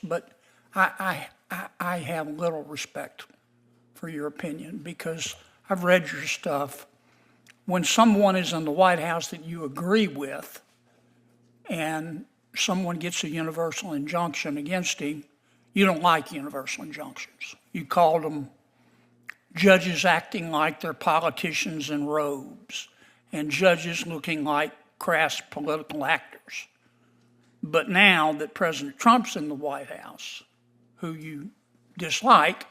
but I have little respect for your opinion because I've read your stuff. When someone is in the White House that you agree with and someone gets a universal injunction against him, you don't like universal injunctions. You called them judges acting like they're politicians in robes and judges looking like crass political actors. But now that President Trump's in the White House, who you dislike,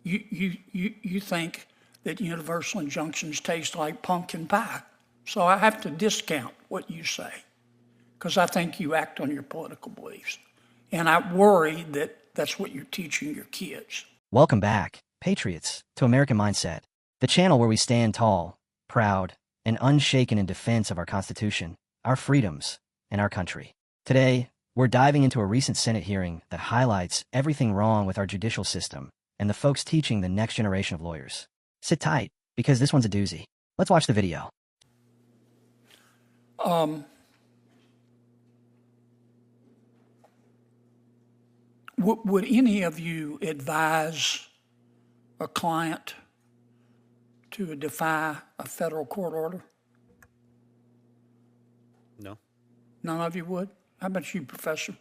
you think that universal injunctions taste like pumpkin pie. So I have to discount what you say because I think you act on your political beliefs. And I worry that that's what you're teaching your kids. Welcome back, Patriots, to American Mindset, the channel where we stand tall, proud, and unshaken in defense of our Constitution, our freedoms, and our country. Today, we're diving into a recent Senate hearing that highlights everything wrong with our judicial system and the folks teaching the next generation of lawyers. Sit tight, because this one's a doozy. Let's watch the video. Would any of you advise a client to defy a federal court order? No. None of you would? How about you, Professor?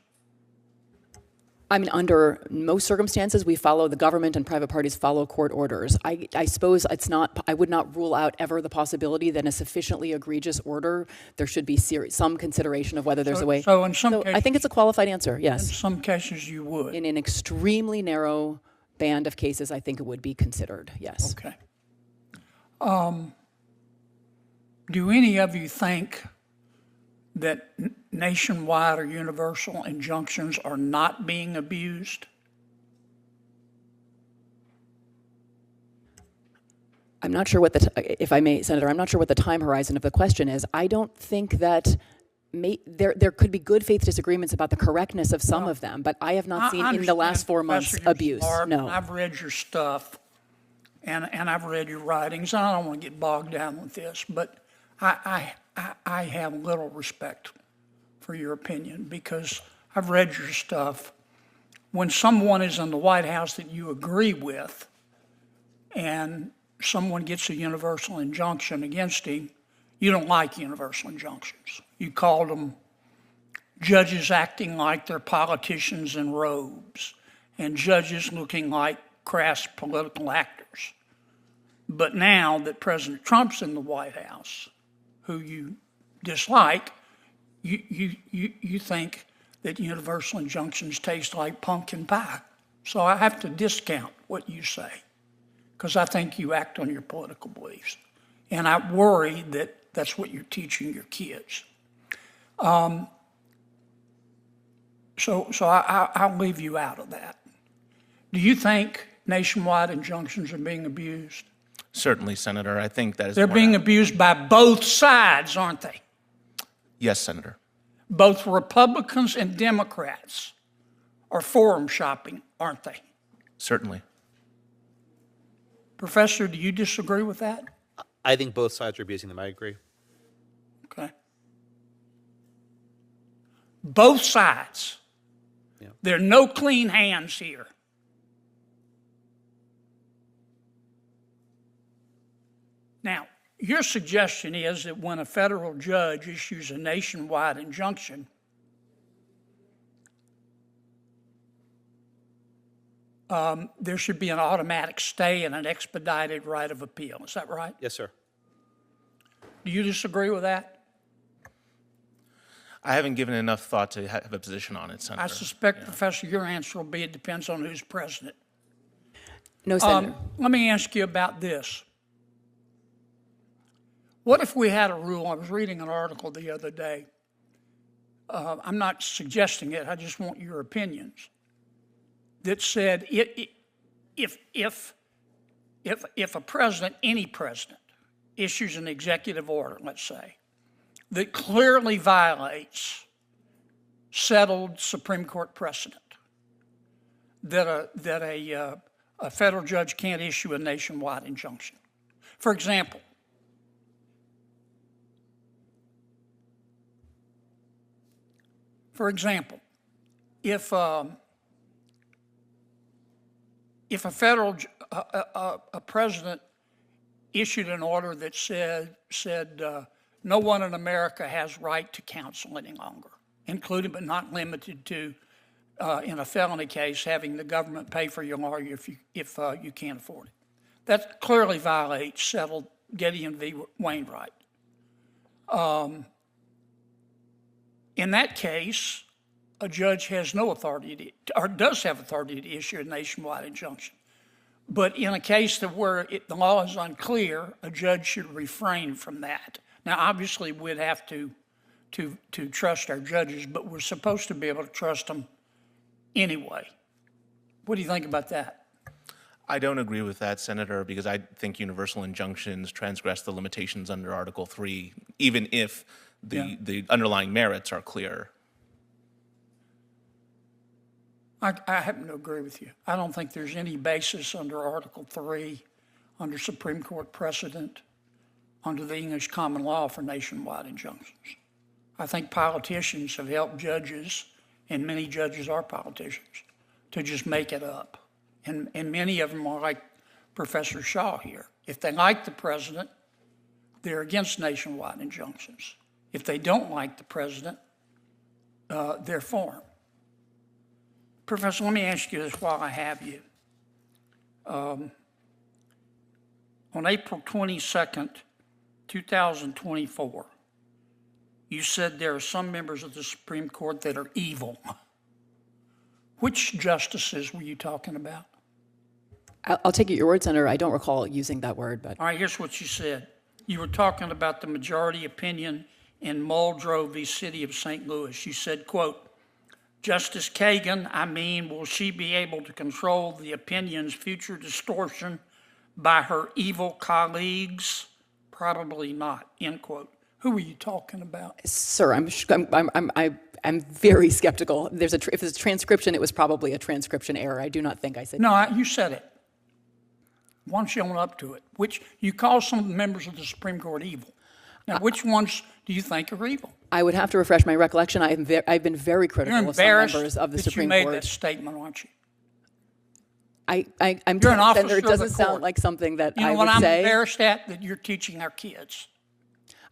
I mean, under most circumstances, we follow the government and private parties follow court orders. I suppose it's not, I would not rule out ever the possibility that in a sufficiently egregious order, there should be some consideration of whether there's a way. So in some cases, I think it's a qualified answer, in yes. some cases you would. In an extremely narrow band of cases, I think it would be considered, yes. Okay. Do any of you think that nationwide or universal injunctions are not being abused? I'm not sure what if I may, Senator, I'm not sure what the time horizon of the question is. I don't think that there could be good faith disagreements about the correctness of some of them, but I have not seen in the last 4 months abuse. No. I've read your stuff and I've read your writings, and I don't want to get bogged down with this, but I have little respect for your opinion because I've read your stuff. When someone is in the White House that you agree with and someone gets a universal injunction against him, you don't like universal injunctions. You called them judges acting like they're politicians in robes and judges looking like crass political actors. But now that President Trump's in the White House, who you dislike, you think that universal injunctions taste like pumpkin pie. So I have to discount what you say because I think you act on your political beliefs. And I worry that that's what you're teaching your kids. So I'll leave you out of that. Do you think nationwide injunctions are being abused? Certainly, Senator. I think that is. They're being abused by both sides, aren't they? Yes, Senator. Both Republicans and Democrats are forum shopping, aren't they? Certainly. Professor, do you disagree with that? I think both sides are abusing them. I agree. Okay. Both sides. Yeah. There are no clean hands here. Now, your suggestion is that when a federal judge issues a nationwide injunction, there should be an automatic stay and an expedited right of appeal. Is that right? Yes, sir. Do you disagree with that? I haven't given enough thought to have a position on it, Senator. I suspect, Professor, your answer will be it depends on who's president. No, Senator. Let me ask you about this. What if we had a rule? I was reading an article the other day. I'm not suggesting it. I just want your opinions. That said, if a president, any president, issues an executive order, let's say, that clearly violates settled Supreme Court precedent, that a federal judge can't issue a nationwide injunction. For example, if if a federal a president issued an order that said no one in America has right to counsel any longer, including but not limited to, in a felony case, having the government pay for your lawyer if you can't afford it. That clearly violates settled Gideon v. Wainwright. In that case, a judge has no authority or does have authority to issue a nationwide injunction. But in a case where the law is unclear, a judge should refrain from that. Now, obviously, we'd have to trust our judges, but we're supposed to be able to trust them anyway. What do you think about that? I don't agree with that, Senator, because I think universal injunctions transgress the limitations under Article 3, even if the underlying merits are clear. I happen to agree with you. I don't think there's any basis under Article 3, under Supreme Court precedent, under the English common law for nationwide injunctions. I think politicians have helped judges, and many judges are politicians, to just make it up. And many of them are like Professor Shaw here. If they like the president, they're against nationwide injunctions. If they don't like the president, they're for him. Professor, let me ask you this while I have you. On April 22nd, 2024, you said there are some members of the Supreme Court that are evil. Which justices were you talking about? I'll take it your word, Senator. I don't recall using that word, but All right, here's what you said. You were talking about the majority opinion in Muldrow v. City of St. Louis. You said, quote, Justice Kagan, will she be able to control the opinion's future distortion by her evil colleagues? Probably not, end quote. Who were you talking about? sir, I'm very skeptical. If there's a transcription, it was probably a transcription error. I do not think I said. No, you said it. Why don't you own up to it? Which you call some of the members of the Supreme Court evil. Now, which ones do you think are evil? I would have to refresh my recollection. I've been very critical You're of some embarrassed members of the that Supreme you made Court. that statement, aren't you? I'm You're an officer Senator, it of the doesn't sound court. like something that You know I what would I'm say. embarrassed at? That you're teaching our kids.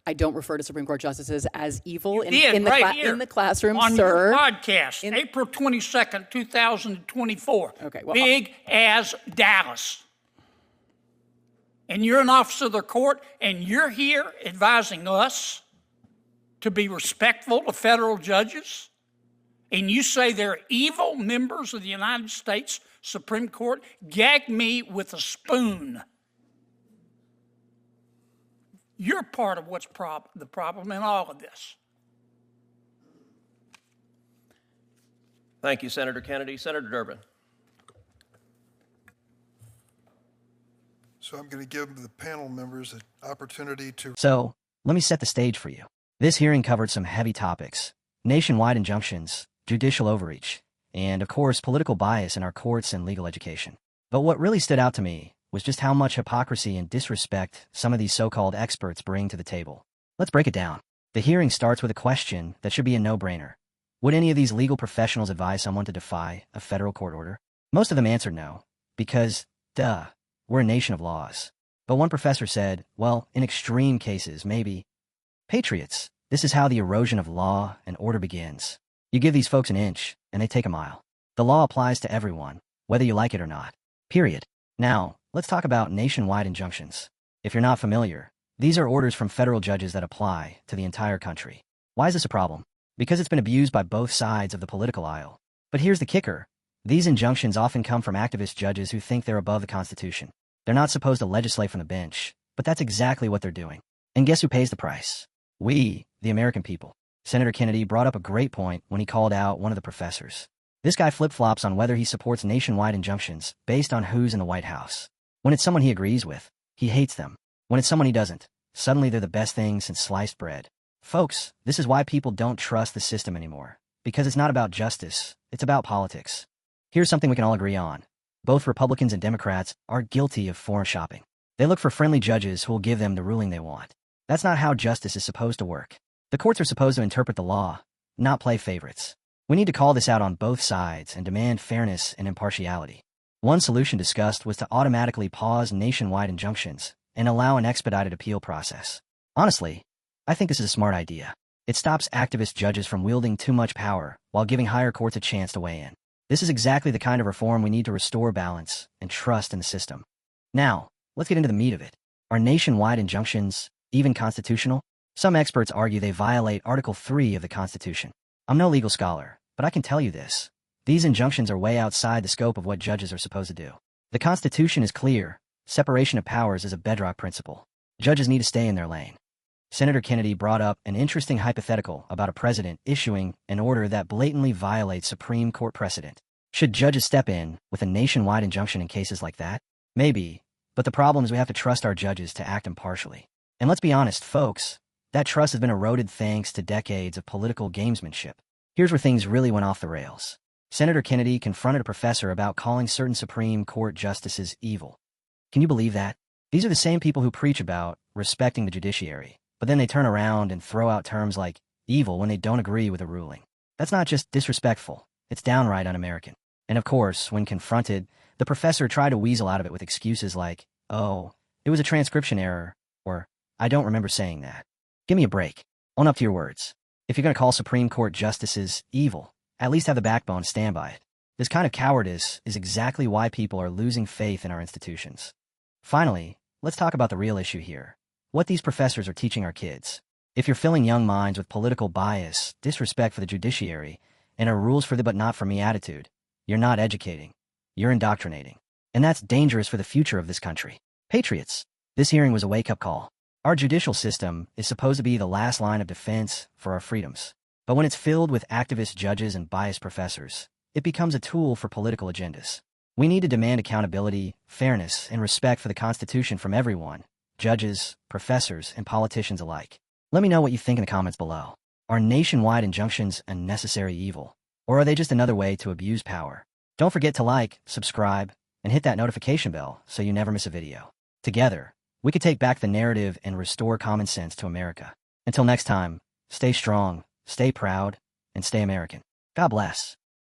I don't refer to Supreme Court justices as evil in Did, the right here, in the classroom, on sir. your podcast, April 22nd, 2024. Okay, well, Big as Dallas. And you're an officer of the court, and you're here advising us to be respectful to federal judges, and you say they're evil members of the United States Supreme Court? Gag me with a spoon. You're part of what's the problem in all of this. Thank you, Senator Kennedy. Senator Durbin. So I'm going to give the panel members an opportunity to. So, let me set the stage for you. This hearing covered some heavy topics: nationwide injunctions, judicial overreach, and, of course, political bias in our courts and legal education. But what really stood out to me was just how much hypocrisy and disrespect some of these so-called experts bring to the table. Let's break it down. The hearing starts with a question that should be a no-brainer. Would any of these legal professionals advise someone to defy a federal court order? Most of them answered no, because, duh, we're a nation of laws. But one professor said, well, in extreme cases, maybe. Patriots, this is how the erosion of law and order begins. You give these folks an inch, and they take a mile. The law applies to everyone, whether you like it or not. Period. Now, let's talk about nationwide injunctions. If you're not familiar, these are orders from federal judges that apply to the entire country. Why is this a problem? Because it's been abused by both sides of the political aisle. But here's the kicker. These injunctions often come from activist judges who think they're above the Constitution. They're not supposed to legislate from the bench, but that's exactly what they're doing. And guess who pays the price? We, the American people. Senator Kennedy brought up a great point when he called out one of the professors. This guy flip-flops on whether he supports nationwide injunctions based on who's in the White House. When it's someone he agrees with, he hates them. When it's someone he doesn't, suddenly they're the best thing since sliced bread. Folks, this is why people don't trust the system anymore. Because it's not about justice, it's about politics. Here's something we can all agree on. Both Republicans and Democrats are guilty of forum shopping. They look for friendly judges who will give them the ruling they want. That's not how justice is supposed to work. The courts are supposed to interpret the law, not play favorites. We need to call this out on both sides and demand fairness and impartiality. One solution discussed was to automatically pause nationwide injunctions and allow an expedited appeal process. Honestly, I think this is a smart idea. It stops activist judges from wielding too much power while giving higher courts a chance to weigh in. This is exactly the kind of reform we need to restore balance and trust in the system. Now, let's get into the meat of it. Are nationwide injunctions even constitutional? Some experts argue they violate Article 3 of the Constitution. I'm no legal scholar, but I can tell you this. These injunctions are way outside the scope of what judges are supposed to do. The Constitution is clear. Separation of powers is a bedrock principle. Judges need to stay in their lane. Senator Kennedy brought up an interesting hypothetical about a president issuing an order that blatantly violates Supreme Court precedent. Should judges step in with a nationwide injunction in cases like that? Maybe, but the problem is we have to trust our judges to act impartially. And let's be honest, folks, that trust has been eroded thanks to decades of political gamesmanship. Here's where things really went off the rails. Senator Kennedy confronted a professor about calling certain Supreme Court justices evil. Can you believe that? These are the same people who preach about respecting the judiciary, but then they turn around and throw out terms like evil when they don't agree with a ruling. That's not just disrespectful, it's downright un-American. And of course, when confronted, the professor tried to weasel out of it with excuses like, oh, it was a transcription error, or I don't remember saying that. Give me a break. Own up to your words. If you're going to call Supreme Court justices evil, at least have the backbone to stand by it. This kind of cowardice is exactly why people are losing faith in our institutions. Finally, let's talk about the real issue here. What these professors are teaching our kids. If you're filling young minds with political bias, disrespect for the judiciary, and a rules for the but not for me attitude, you're not educating. You're indoctrinating. And that's dangerous for the future of this country. Patriots, this hearing was a wake-up call. Our judicial system is supposed to be the last line of defense for our freedoms. But when it's filled with activist judges and biased professors, it becomes a tool for political agendas. We need to demand accountability, fairness, and respect for the Constitution from everyone, judges, professors, and politicians alike. Let me know what you think in the comments below. Are nationwide injunctions a necessary evil, or are they just another way to abuse power? Don't forget to like, subscribe, and hit that notification bell so you never miss a video. Together, we can take back the narrative and restore common sense to America. Until next time, stay strong, stay proud, and stay American. God bless.